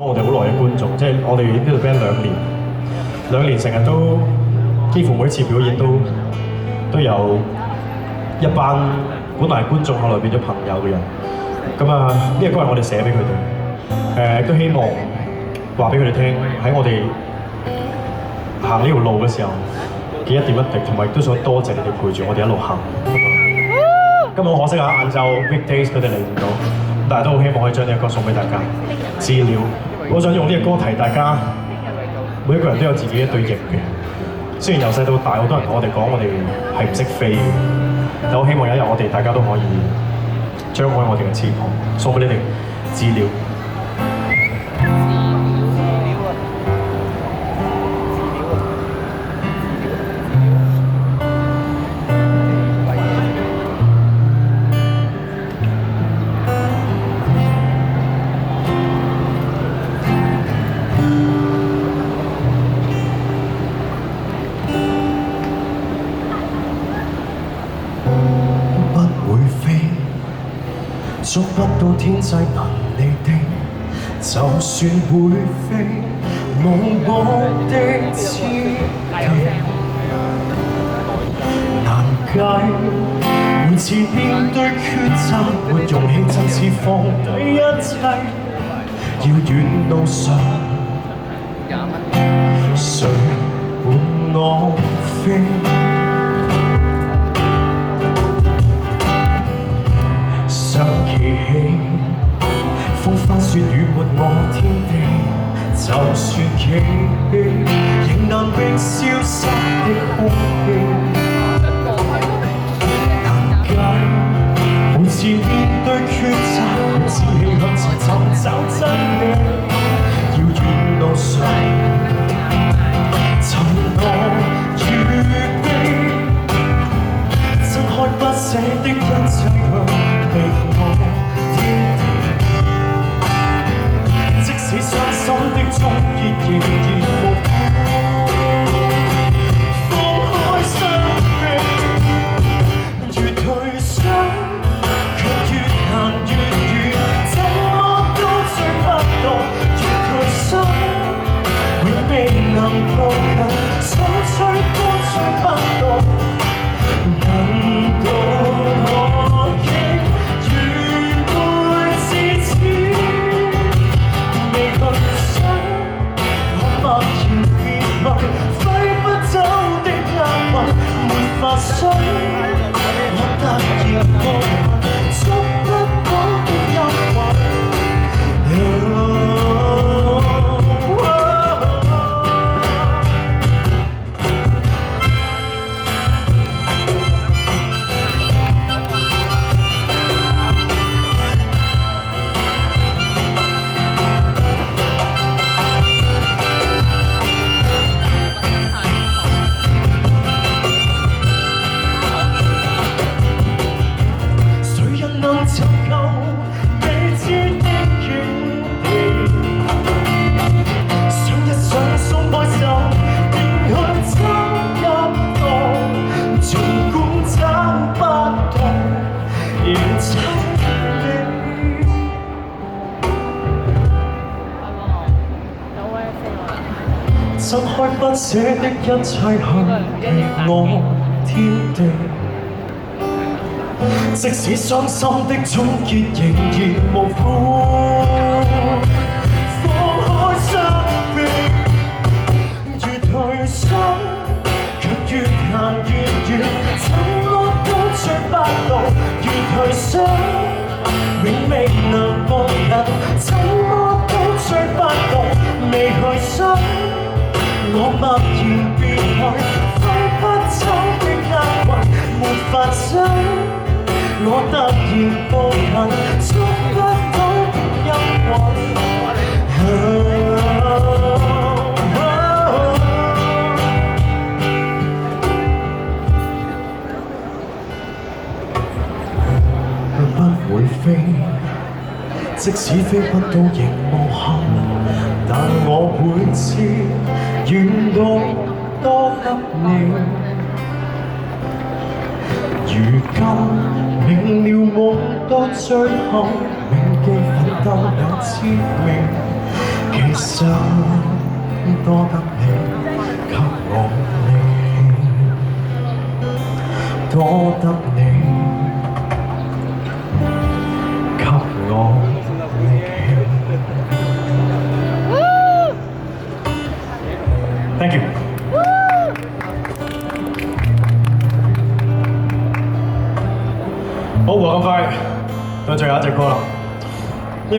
我哋好耐嘅觀眾，即係我哋呢度 band 兩年成日都幾乎每一次表演都有一班本來係觀眾，後來變咗朋友嘅人。咁啊，呢個歌係我哋寫俾佢哋，都希望話俾佢哋聽，喺我哋行呢條路嘅時候嘅一點一滴，同埋都想多謝你哋陪住我哋一路行。今日好可惜啊，晏晝 weekdays 佢哋嚟唔到，但係都好希望可以將呢個歌送俾大家。資料，我想用呢個歌提大家，每一個人都有自己一對翼嘅。雖然由細到大，好多人同我哋講，我哋係唔識飛嘅，但我希望有一日我哋大家都可以張開我哋嘅翅膀，送俾你哋資料。捉不到天際能離地，就算會飛，冇我的知己。難解，每次面對抉擇，沒勇氣真是放低一切。遙遠路上，誰伴我飛？想記起風花雪雨沒我天地，就算記起，仍難並消失的空氣。難解，每次面對抉擇，自氣向前尋找真理。遙遠路上，尋我預備，睜開不捨的一切被我天地，即使傷心的終結仍然無放開雙臂，越退縮卻越行越遠，怎麼都追不到，越退縮永未能抱近，想追都追不到，等到我想我突然無魂，捉不到的憂鬱。掙開不捨的一切向離我天地，即使傷心的終結仍然無悔，放開雙臂，越退縮卻越行越遠，怎麼都追不到，越退縮永未能抱緊，怎麼都追不到，未去想。我默然別去，揮不走的厄運，沒法將我突然步近，捉不到的憂鬱。不會飛，即使飛不到亦無憾，但我會知遠到多得你。如今明了夢到最後，銘記奮鬥有滋味，想多得你給我力氣，多得你給我力氣。Thank you。好，冇咁快，到最後一隻歌啦。